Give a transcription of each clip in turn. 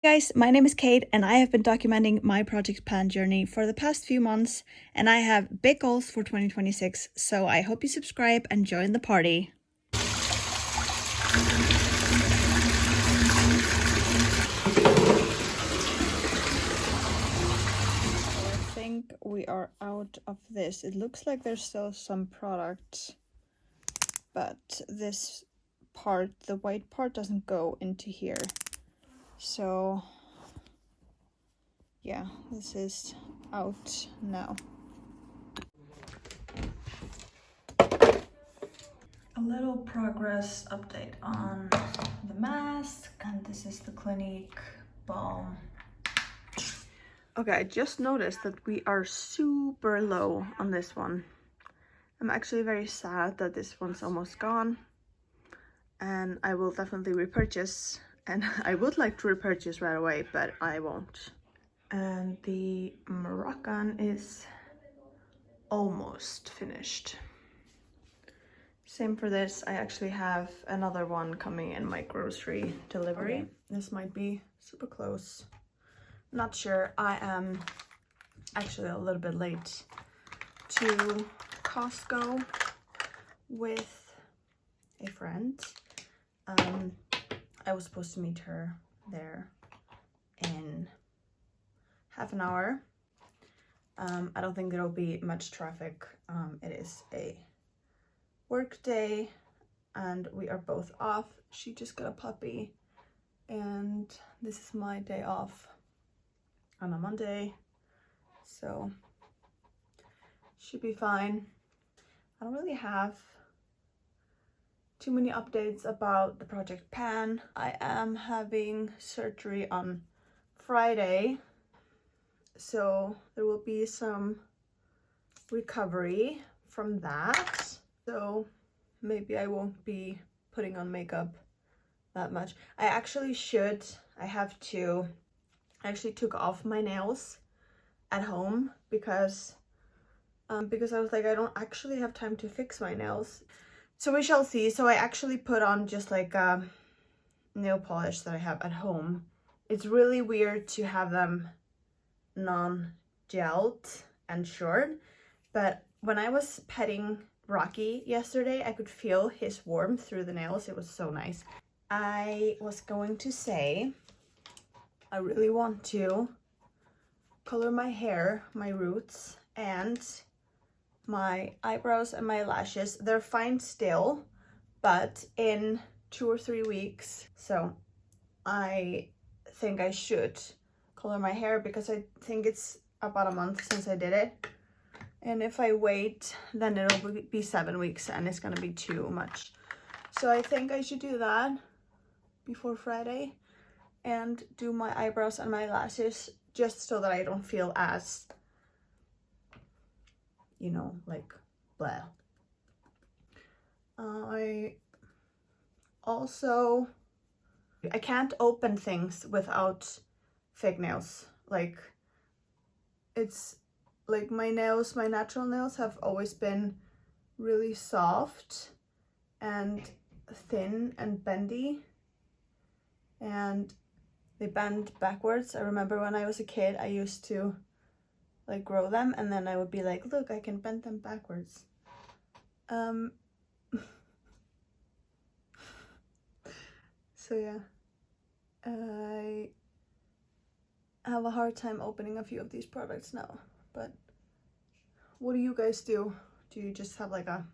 Guys, my name is Kate and I have been documenting my project pan journey for the past few months, and I have big goals for 2026, so I hope you subscribe and join the party. I think we are out of this. It looks like there's still some product, but this part, the white part, doesn't go into here. So yeah, this is out now. A little progress update on the mask, and this is the Clinique balm. Okay, I just noticed that we are super low on this one. I'm actually very sad that this one's almost gone, and I will definitely repurchase, and I would like to repurchase right away, but I won't. And the Moroccan is almost finished. Same for this. I actually have another one coming in my grocery delivery. Okay. This might be super close. Not sure. I am actually a little bit late to Costco with a friend. I was supposed to meet her there in half an hour. I don't think there'll be much traffic. It is a work day and we are both off. She just got a puppy and this is my day off on a Monday, so should be fine. I don't really have too many updates about the project pan. I am having surgery on Friday, so there will be some recovery from that. So maybe I won't be putting on makeup that much. I actually should. I actually took off my nails at home because I was like, I don't actually have time to fix my nails. So we shall see. So I actually put on just like nail polish that I have at home. It's really weird to have them non-gelled and short, but when I was petting Rocky yesterday, I could feel his warmth through the nails. It was so nice. I was going to say, I really want to color my hair, my roots, and my eyebrows and my lashes. They're fine still, but in 2 or 3 weeks. So I think I should color my hair because I think it's about a month since I did it. And if I wait, then it'll be 7 weeks and it's gonna be too much. So I think I should do that before Friday and do my eyebrows and my lashes just so that I don't feel as, you know, like blah. I can't open things without fake nails. Like, it's like my nails, my natural nails have always been really soft and thin and bendy, and they bend backwards. I remember when I was a kid, I used to like grow them and then I would be like, look, I can bend them backwards. So yeah, I have a hard time opening a few of these products now. But what do you guys do? Do you just have like a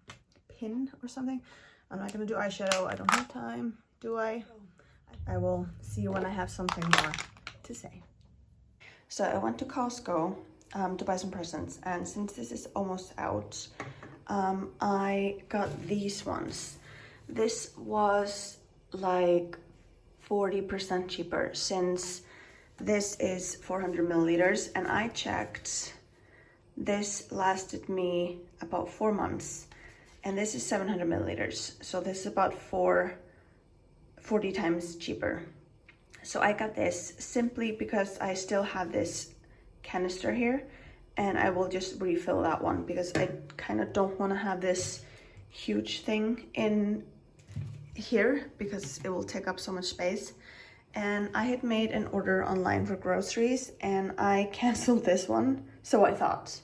pin or something? I'm not gonna do eyeshadow. I don't have time. Do I? I will see you when I have something more to say. So I went to Costco to buy some presents, and since this is almost out, I got these ones. This was like 40% cheaper since this is 400 milliliters, and I checked, this lasted me about 4 months, and this is 700 milliliters, so this is about 40 times cheaper. So I got this simply because I still have this canister here, and I will just refill that one because I kind of don't want to have this huge thing in here because it will take up so much space. and I had made an order online for groceries and I canceled this one, so I thought,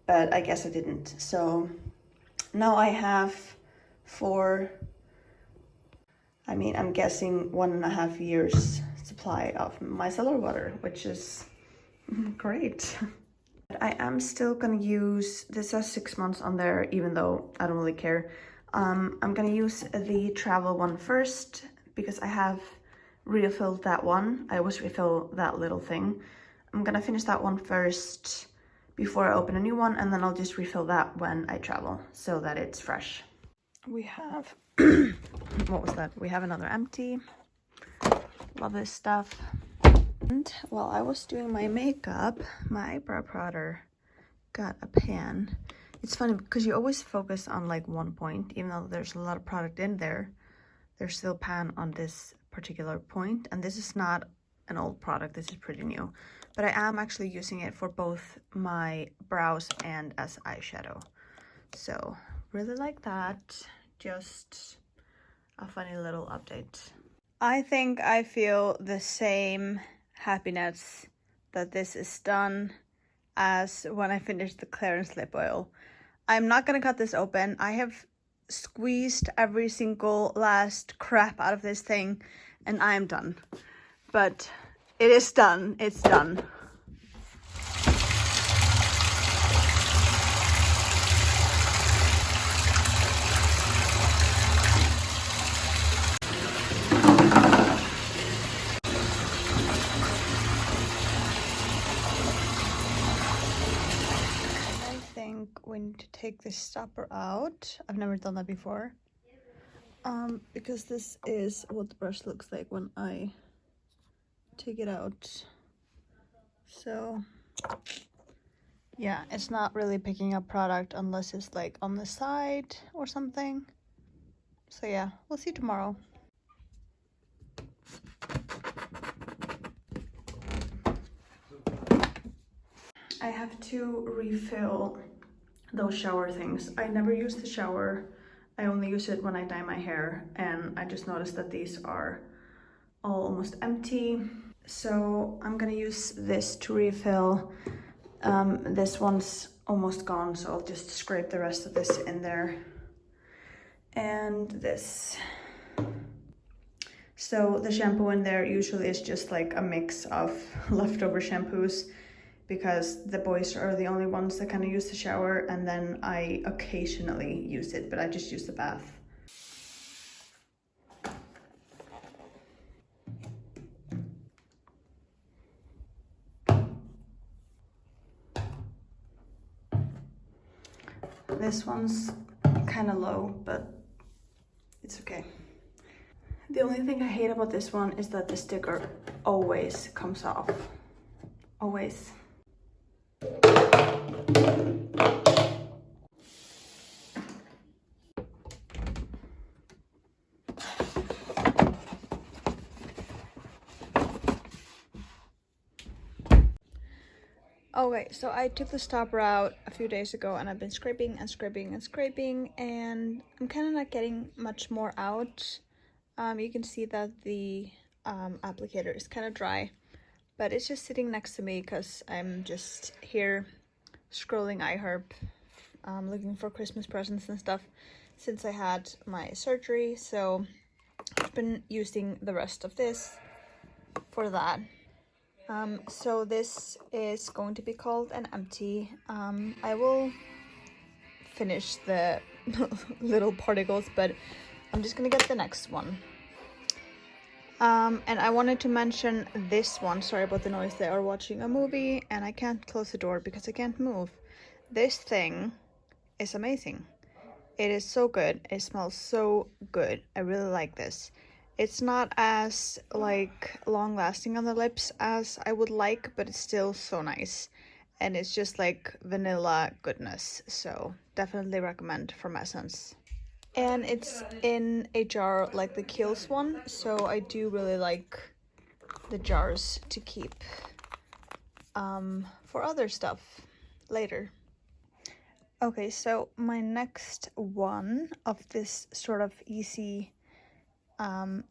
but I guess I didn't. So now I have I'm guessing 1.5 years supply of micellar water, which is great. But I am still gonna use, this has 6 months on there, even though I don't really care. I'm gonna use the travel one first because I have refilled that one. I always refill that little thing. I'm gonna finish that one first before I open a new one, and then I'll just refill that when I travel so that it's fresh. We have, what was that? We have another empty. Love this stuff. And while I was doing my makeup, my eyebrow powder got a pan. It's funny because you always focus on like one point, even though there's a lot of product in there. There's still pan on this particular point, and this is not an old product, this is pretty new. But I am actually using it for both my brows and as eyeshadow. So really like that. Just a funny little update. I think I feel the same happiness that this is done as when I finished the clearance lip oil. I'm not gonna cut this open. I have squeezed every single last crap out of this thing and I am done. But it is done, it's done. We need to take this stopper out. I've never done that before. Because this is what the brush looks like when I take it out. So yeah, it's not really picking up product unless it's like on the side or something. So yeah, we'll see tomorrow. I have to refill those shower things. I never use the shower. I only use it when I dye my hair, and I just noticed that these are all almost empty. So I'm gonna use this to refill. This one's almost gone, so I'll just scrape the rest of this in there. And this. So the shampoo in there usually is just like a mix of leftover shampoos, because the boys are the only ones that kind of use the shower, and then I occasionally use it, but I just use the bath. This one's kind of low, but it's okay. The only thing I hate about this one is that the sticker always comes off. Always. Okay, so I took the stopper out a few days ago and I've been scraping and scraping and scraping, and I'm kind of not getting much more out. You can see that the applicator is kind of dry, but it's just sitting next to me because I'm just here scrolling iHerb, looking for Christmas presents and stuff since I had my surgery. So I've been using the rest of this for that. So this is going to be called an empty. I will finish the little particles, but I'm just gonna get the next one. And I wanted to mention this one. Sorry about the noise. They are watching a movie and I can't close the door because I can't move. This thing is amazing. It is so good. It smells so good. I really like this. It's not as like long lasting on the lips as I would like, but it's still so nice. And it's just like vanilla goodness. So definitely recommend from Essence. And it's in a jar like the Kiehl's one. So I do really like the jars to keep for other stuff later. Okay, so my next one of this sort of easy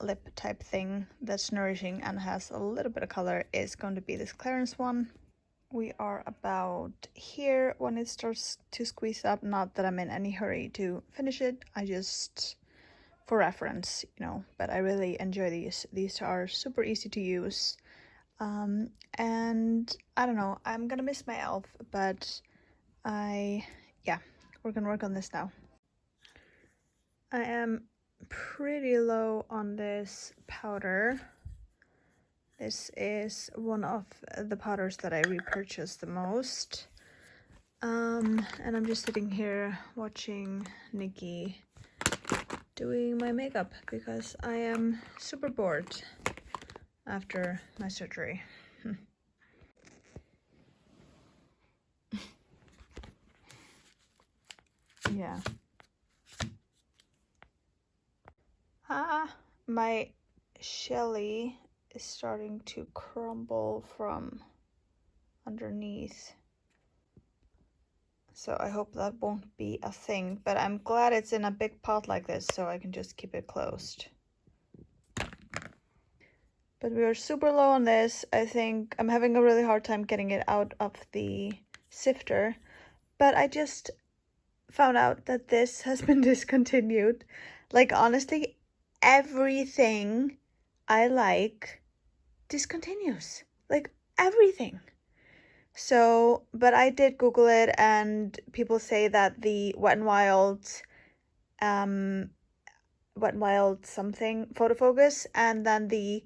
lip type thing that's nourishing and has a little bit of color is going to be this Clarins one. We are about here when it starts to squeeze up. Not that I'm in any hurry to finish it, I just for reference, you know, but I really enjoy these. These are super easy to use. And I don't know, I'm gonna miss my e.l.f., but yeah, we're gonna work on this now. I am pretty low on this powder. This is one of the powders that I repurchased the most. And I'm just sitting here watching Nikki doing my makeup because I am super bored after my surgery. Yeah. My Shelly is starting to crumble from underneath. So I hope that won't be a thing, but I'm glad it's in a big pot like this so I can just keep it closed. But we are super low on this. I think I'm having a really hard time getting it out of the sifter, but I just found out that this has been discontinued. Like, honestly, everything I like discontinues. Like, everything. So, but I did Google it, and people say that the Wet n Wild something photo focus and then the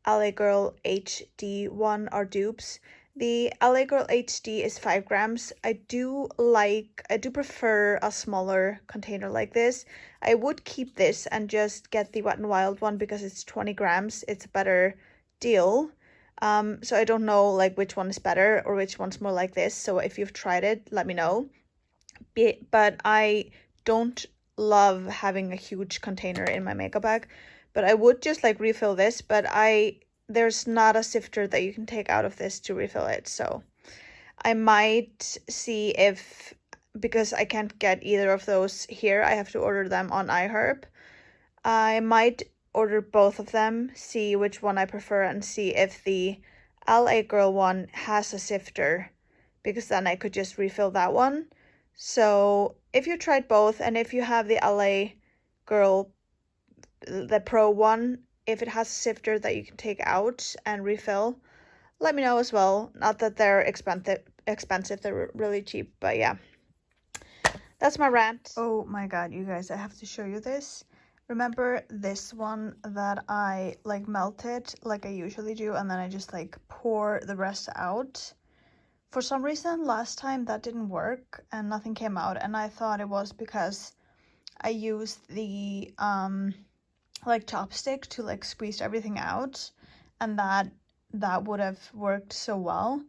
LA Girl HD one are dupes. The LA Girl HD is 5 grams. I do prefer a smaller container like this. I would keep this and just get the Wet n Wild one because it's 20 grams. It's a better deal. So I don't know like which one is better or which one's more like this. So if you've tried it, let me know. But I don't love having a huge container in my makeup bag. But I would just like refill this, but there's not a sifter that you can take out of this to refill it. So I might see if, because I can't get either of those here, I have to order them on iHerb. I might order both of them, see which one I prefer, and see if the LA Girl one has a sifter, because then I could just refill that one. So if you tried both, and if you have the LA Girl, the Pro one, if it has a sifter that you can take out and refill, let me know as well. Not that they're expensive, they're really cheap, but yeah. That's my rant. Oh my god, you guys, I have to show you this. Remember this one that I like melted like I usually do, and then I just like pour the rest out? For some reason last time that didn't work and nothing came out, and I thought it was because I used the like chopstick to like squeeze everything out, and that would have worked so well.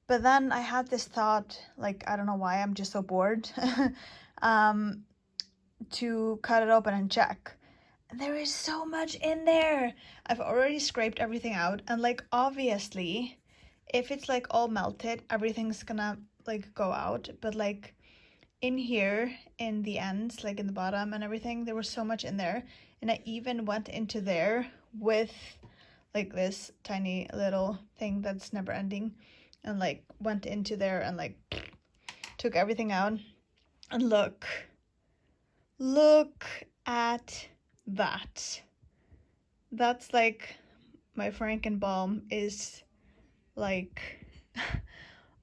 But then I had this thought, like, I don't know why, I'm just so bored, to cut it open and check. There is so much in there. I've already scraped everything out, and like obviously if it's like all melted, everything's gonna like go out, but like in here in the ends, like in the bottom and everything, there was so much in there. And I even went into there with like this tiny little thing that's never ending, and like went into there and like took everything out. And look at that. That's like my Franken balm is like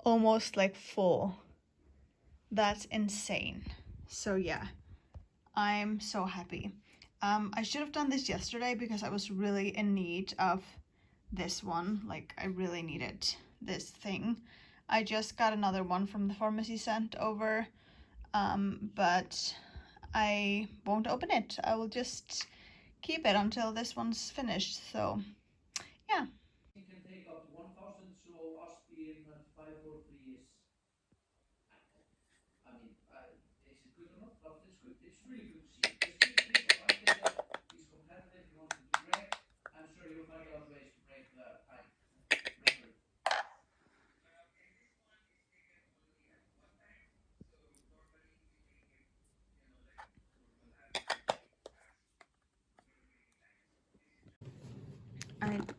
almost like full. That's insane. So yeah, I'm so happy. I should have done this yesterday because I was really in need of this one. Like, I really needed this thing. I just got another one from the pharmacy sent over, but I won't open it. I will just keep it until this one's finished. So yeah. It can take up to 1,000, so us being at 543 is, I mean, is it good or not? But it's good. It's really good to see. It's good to see somebody that is competitive. He wants to break. I'm sure you'll find out ways to break the time record.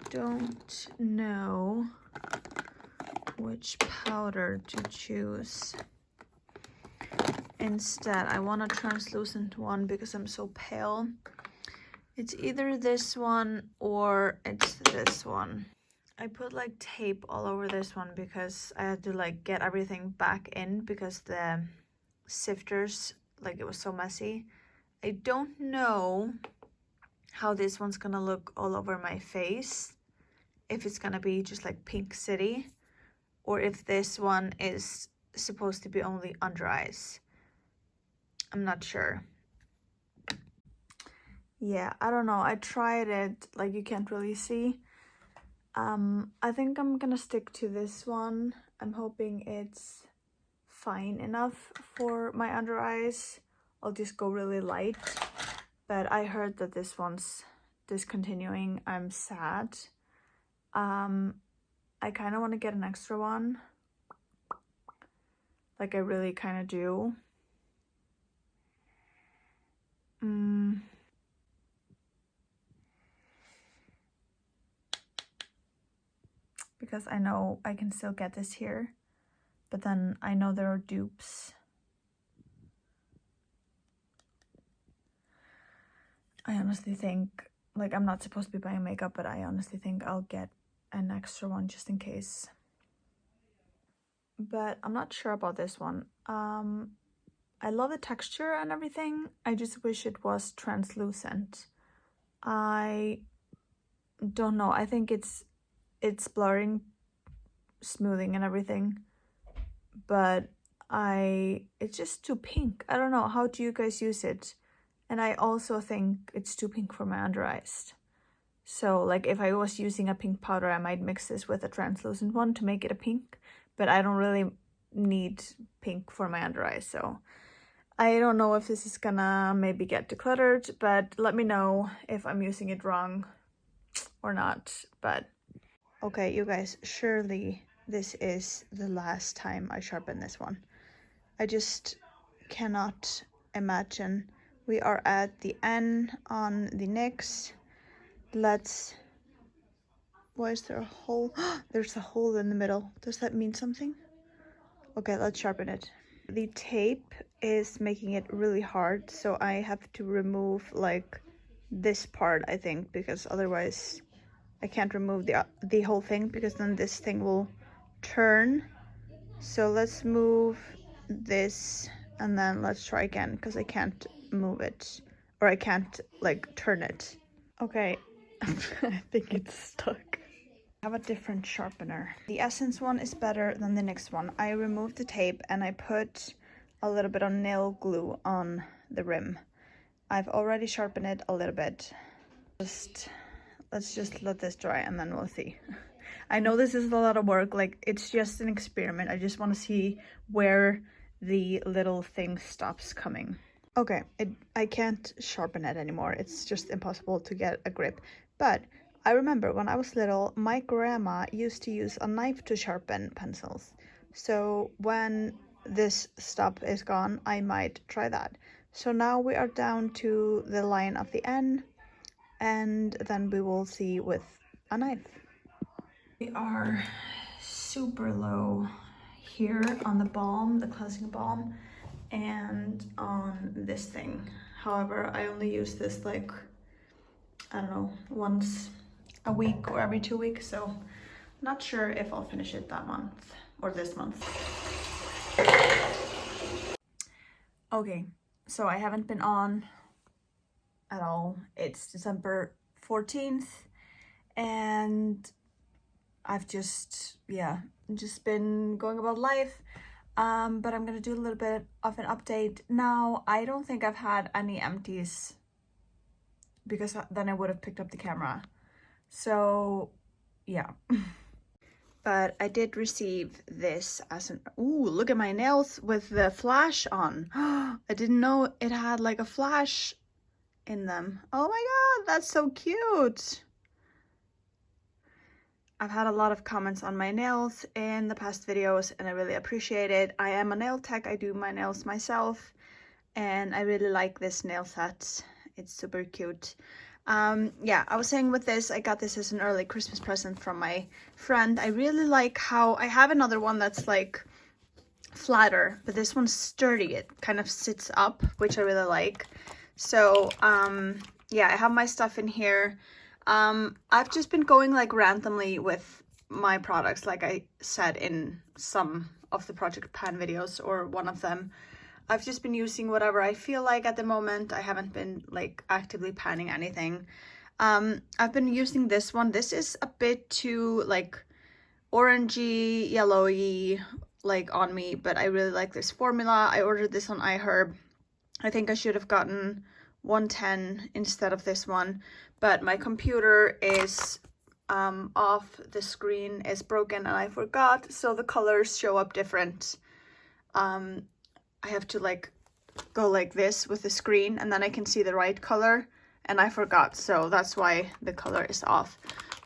don't know which powder to choose. Instead, I want a translucent one because I'm so pale. It's either this one or it's this one. I put like tape all over this one because I had to like get everything back in because the sifters, like, it was so messy. I don't know how this one's gonna look all over my face, if it's gonna be just like Pink City, or if this one is supposed to be only under eyes. I'm not sure. Yeah, I don't know. I tried it, like, you can't really see. I think I'm gonna stick to this one. I'm hoping it's fine enough for my under eyes. I'll just go really light. But I heard that this one's discontinuing. I'm sad. I kind of want to get an extra one. Like, I really kind of do. Because I know I can still get this here. But then I know there are dupes. I honestly think, like, I'm not supposed to be buying makeup, but I honestly think I'll get an extra one just in case. But I'm not sure about this one. I love the texture and everything. I just wish it was translucent. I don't know. I think it's blurring, smoothing and everything. But it's just too pink. I don't know. How do you guys use it? And I also think it's too pink for my under eyes. So, like, if I was using a pink powder, I might mix this with a translucent one to make it a pink. But I don't really need pink for my under eyes, so I don't know if this is gonna maybe get decluttered, but let me know if I'm using it wrong or not. But okay, you guys, surely this is the last time I sharpen this one. I just cannot imagine. We are at the N on the NYX. Why is there a hole? There's a hole in the middle. Does that mean something? Okay, let's sharpen it. The tape is making it really hard, so I have to remove like this part, I think, because otherwise I can't remove the whole thing, because then this thing will turn. So let's move this and then let's try again, because I can't move it, or I can't like turn it. Okay, I think it's stuck. I have a different sharpener. The Essence one is better than the NYX one. I removed the tape and I put a little bit of nail glue on the rim. I've already sharpened it a little bit. Let's just let this dry and then we'll see. I know this is a lot of work, like, it's just an experiment. I just want to see where the little thing stops coming. Okay, I can't sharpen it anymore. It's just impossible to get a grip. But I remember when I was little, my grandma used to use a knife to sharpen pencils. So when this stop is gone, I might try that. So now we are down to the line of the N, and then we will see with a knife. We are super low here on the balm, the cleansing balm, and on this thing. However, I only use this like, I don't know, once a week or every 2 weeks, so not sure if I'll finish it that month or this month. Okay, so I haven't been on at all. It's December 14th and I've just been going about life. But I'm gonna do a little bit of an update now. I don't think I've had any empties, because then I would have picked up the camera. So yeah. But I did receive this as an, ooh, look at my nails with the flash on. I didn't know it had like a flash in them. Oh my god, that's so cute. I've had a lot of comments on my nails in the past videos and I really appreciate it. I am a nail tech, I do my nails myself, and I really like this nail set. It's super cute. Yeah, I was saying with this, I got this as an early Christmas present from my friend. I really like how I have another one that's like flatter, but this one's sturdy. It kind of sits up, which I really like. So yeah, I have my stuff in here. I've just been going like randomly with my products, like I said in some of the Project Pan videos, or one of them. I've just been using whatever I feel like at the moment. I haven't been like actively panning anything. I've been using this one. This is a bit too like orangey, yellowy like on me, but I really like this formula. I ordered this on iHerb. I think I should have gotten 110 instead of this one, but my computer is off, the screen is broken and I forgot, so the colors show up different. I have to like go like this with the screen and then I can see the right color, and I forgot, so that's why the color is off.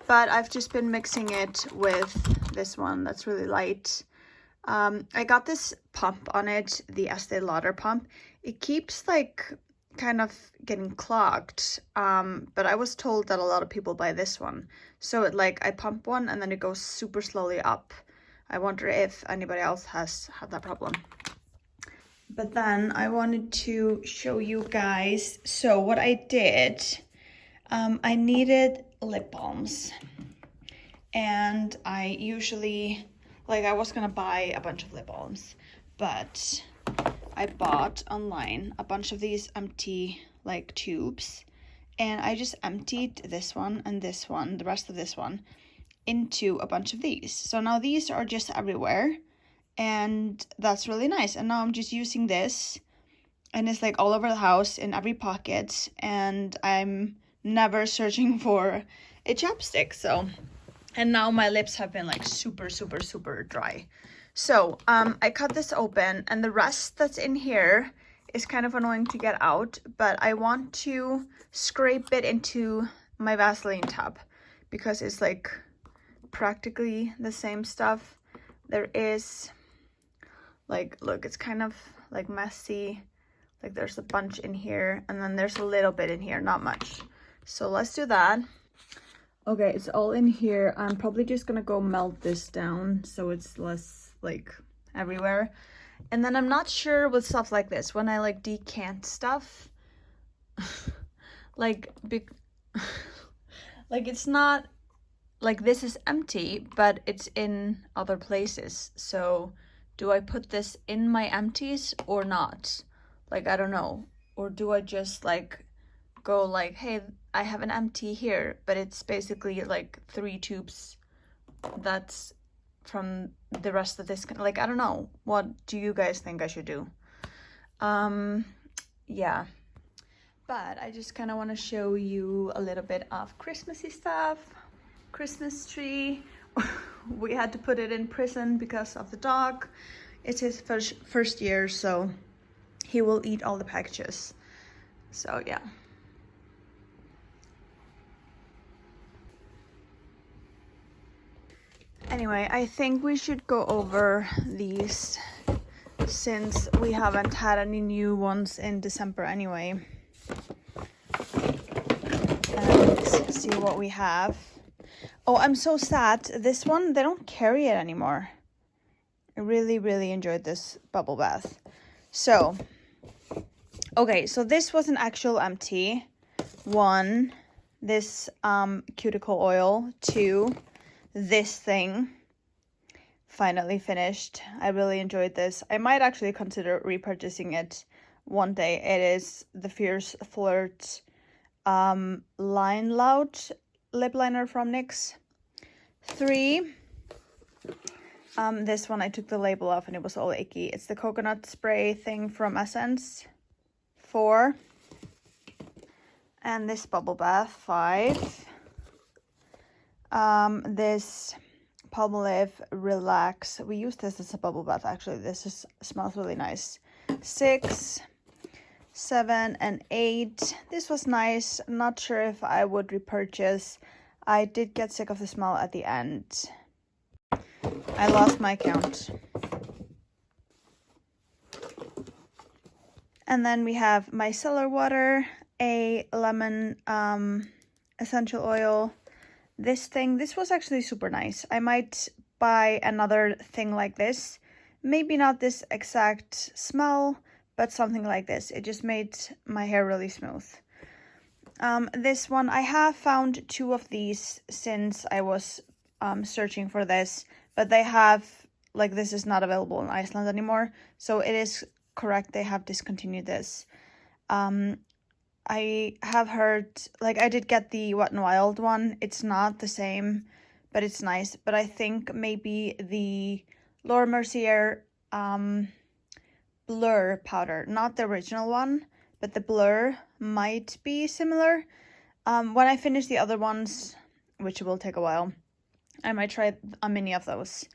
But I've just been mixing it with this one that's really light. I got this pump on it, the Estee Lauder pump. It keeps like kind of getting clogged, but I was told that a lot of people buy this one. So it like, I pump one and then it goes super slowly up. I wonder if anybody else has had that problem. But then I wanted to show you guys, so what I did, I needed lip balms, and I usually, like, I was gonna buy a bunch of lip balms, but I bought online a bunch of these empty like tubes, and I just emptied this one and this one, the rest of this one, into a bunch of these. So now these are just everywhere, and that's really nice. And now I'm just using this, and it's like all over the house in every pocket, and I'm never searching for a chapstick. So, and now my lips have been like super dry. So I cut this open, and the rest that's in here is kind of annoying to get out, but I want to scrape it into my Vaseline tub because it's like practically the same stuff. There is like, look, it's kind of like messy. Like there's a bunch in here, and then there's a little bit in here, not much. So let's do that. Okay, it's all in here. I'm probably just gonna go melt this down so it's less like everywhere. And then I'm not sure with stuff like this, when I like decant stuff, like like it's not like, this is empty, but it's in other places. So do I put this in my empties or not? Like, I don't know. Or do I just like go like, hey, I have an empty here, but it's basically like 3 tubes that's from the rest of this. Like, I don't know. What do you guys think I should do? Yeah. But I just kind of want to show you a little bit of Christmassy stuff. Christmas tree. We had to put it in prison because of the dog. It's his first year, so he will eat all the packages. So yeah. Anyway, I think we should go over these since we haven't had any new ones in December anyway. And see what we have. Oh, I'm so sad. This one, they don't carry it anymore. I really enjoyed this bubble bath. So, okay, so this was an actual empty. 1, this cuticle oil. 2, this thing. Finally finished. I really enjoyed this. I might actually consider repurchasing it one day. It is the Fierce Flirt Line Loud lip liner from NYX. 3, this one I took the label off and it was all icky. It's the coconut spray thing from Essence. 4, and this bubble bath. 5, this Palmolive Relax. We used this as a bubble bath actually. This smells really nice. 6, 7, and 8. This was nice. Not sure if I would repurchase. I did get sick of the smell at the end. I lost my count. And then we have micellar water, a lemon essential oil. This was actually super nice. I might buy another thing like this. Maybe not this exact smell, but something like this. It just made my hair really smooth. This one, I have found 2 of these since I was searching for this, but they have, like, this is not available in Iceland anymore, so it is correct, they have discontinued this. I have heard, like, I did get the Wet n Wild one. It's not the same, but it's nice. But I think maybe the Laura Mercier Blur powder, not the original one, but the Blur might be similar. When I finish the other ones, which will take a while, I might try a mini of those.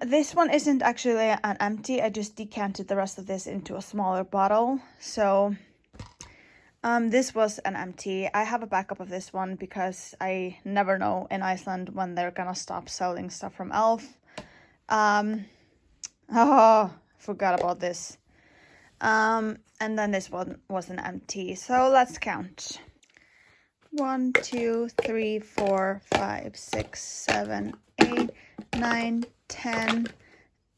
This one isn't actually an empty. I just decanted the rest of this into a smaller bottle. So this was an empty. I have a backup of this one because I never know in Iceland when they're gonna stop selling stuff from Elf. Oh, forgot about this. And then this one was an empty. So let's count. 1, 2, 3, 4, 5, 6, 7, 8, 9, 10,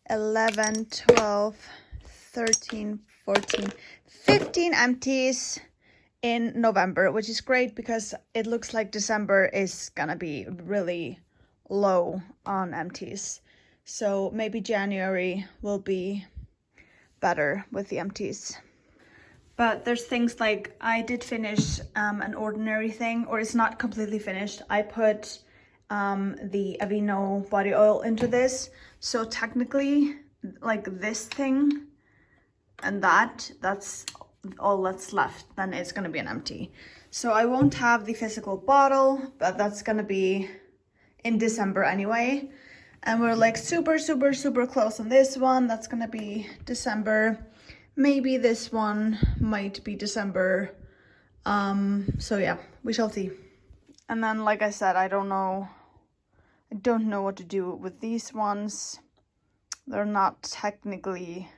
11, 12, 13, 14, 15 empties in November, which is great because it looks like December is gonna be really low on empties. So maybe January will be better with the empties. But there's things like, I did finish an ordinary thing, or it's not completely finished. I put the Aveeno body oil into this. So technically, like this thing and that's all that's left. Then it's gonna be an empty. So I won't have the physical bottle, but that's gonna be in December anyway. And we're like super close on this one. That's gonna be December. Maybe this one might be December. So yeah, we shall see. And then, like I said, I don't know what to do with these ones. They're not technically,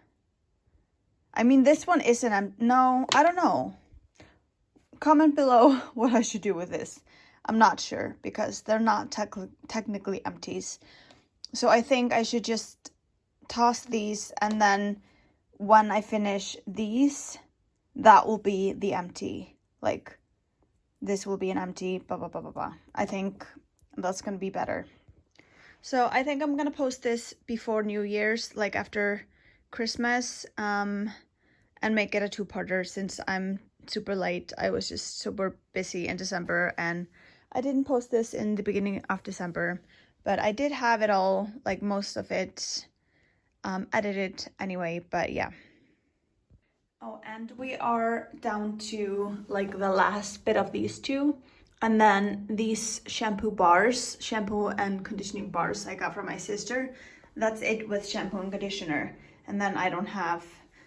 I mean, this one isn't, no, I don't know. Comment below what I should do with this. I'm not sure because they're not technically empties. So I think I should just toss these, and then when I finish these, that will be the empty. Like, this will be an empty, blah, blah, blah, blah, blah. I think that's gonna be better. So I think I'm gonna post this before New Year's, like after Christmas, and make it a 2-parter since I'm super late. I was just super busy in December, and I didn't post this in the beginning of December, but I did have it all, like most of it, edited anyway, but yeah. Oh, and we are down to like the last bit of these 2. And then these shampoo and conditioning bars I got from my sister. That's it with shampoo and conditioner. And then I don't have,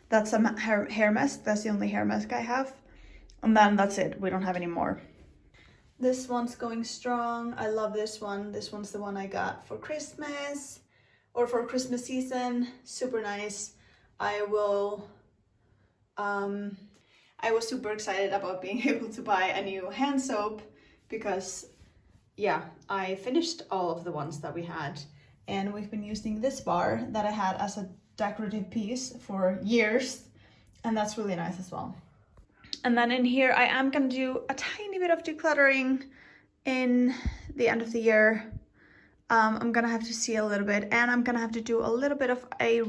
that's a hair mask. That's the only hair mask I have. And then that's it. We don't have any more. This one's going strong. I love this one. This one's the one I got for Christmas, or for Christmas season. Super nice. I was super excited about being able to buy a new hand soap because, yeah, I finished all of the ones that we had, and we've been using this bar that I had as a decorative piece for years, and that's really nice as well. And then in here, I am gonna do a tiny bit of decluttering in the end of the year. I'm gonna have to see a little bit, and I'm gonna have to do a little bit of a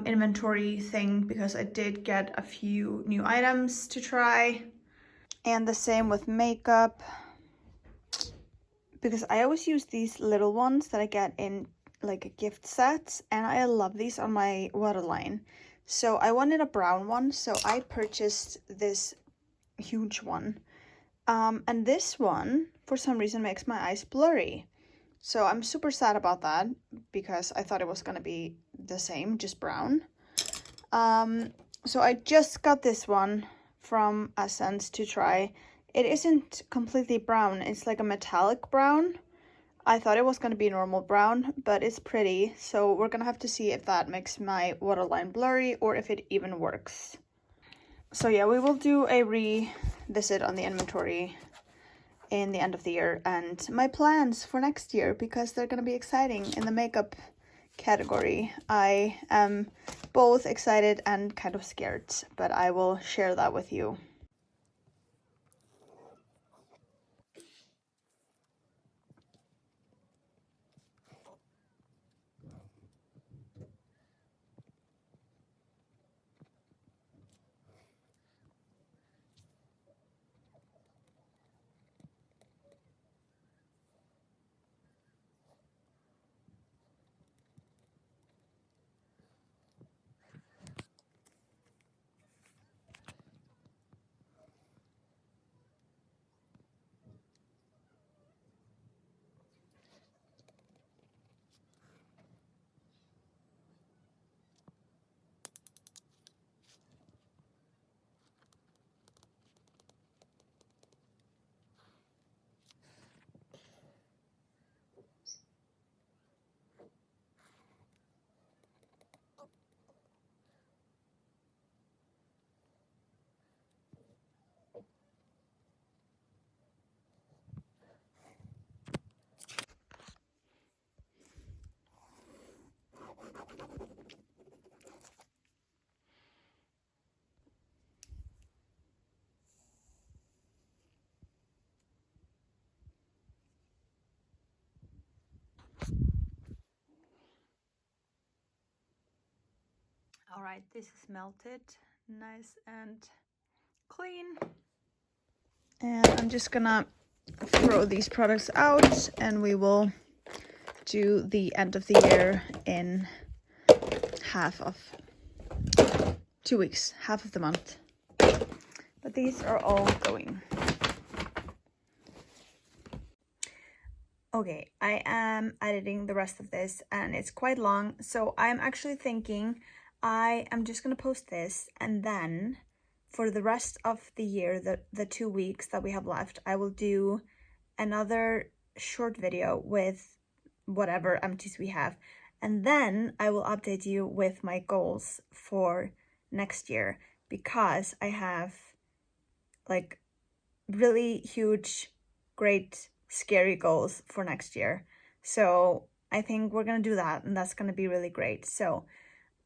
inventory thing because I did get a few new items to try. And the same with makeup, because I always use these little ones that I get in like gift sets, and I love these on my waterline. So I wanted a brown one, so I purchased this huge one. And this one, for some reason, makes my eyes blurry. So I'm super sad about that because I thought it was gonna be the same, just brown. So I just got this one from Essence to try. It isn't completely brown, it's like a metallic brown. I thought it was gonna be normal brown, but it's pretty. So we're gonna have to see if that makes my waterline blurry or if it even works. So yeah, we will do a revisit on the inventory in the end of the year and my plans for next year, because they're gonna be exciting in the makeup category. I am both excited and kind of scared, but I will share that with you. All right, this is melted, nice and clean. And I'm just gonna throw these products out and we will do the end of the year in half of 2 weeks, half of the month. But these are all going. Okay, I am editing the rest of this and it's quite long, so I'm actually thinking I am just gonna post this, and then for the rest of the year, the 2 weeks that we have left, I will do another short video with whatever empties we have, and then I will update you with my goals for next year, because I have like really huge, great, scary goals for next year. So I think we're gonna do that, and that's gonna be really great. So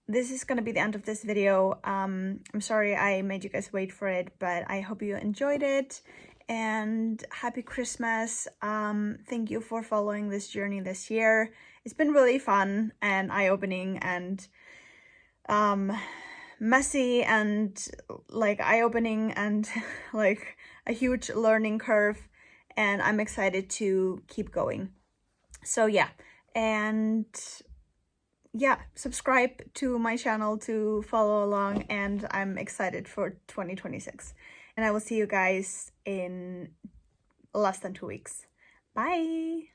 this is gonna be the end of this video. I'm sorry I made you guys wait for it, but I hope you enjoyed it, and happy Christmas. Thank you for following this journey this year. It's been really fun and eye-opening and messy and like eye-opening and like a huge learning curve, and I'm excited to keep going. So yeah, and yeah, subscribe to my channel to follow along, and I'm excited for 2026. And I will see you guys in less than 2 weeks. Bye!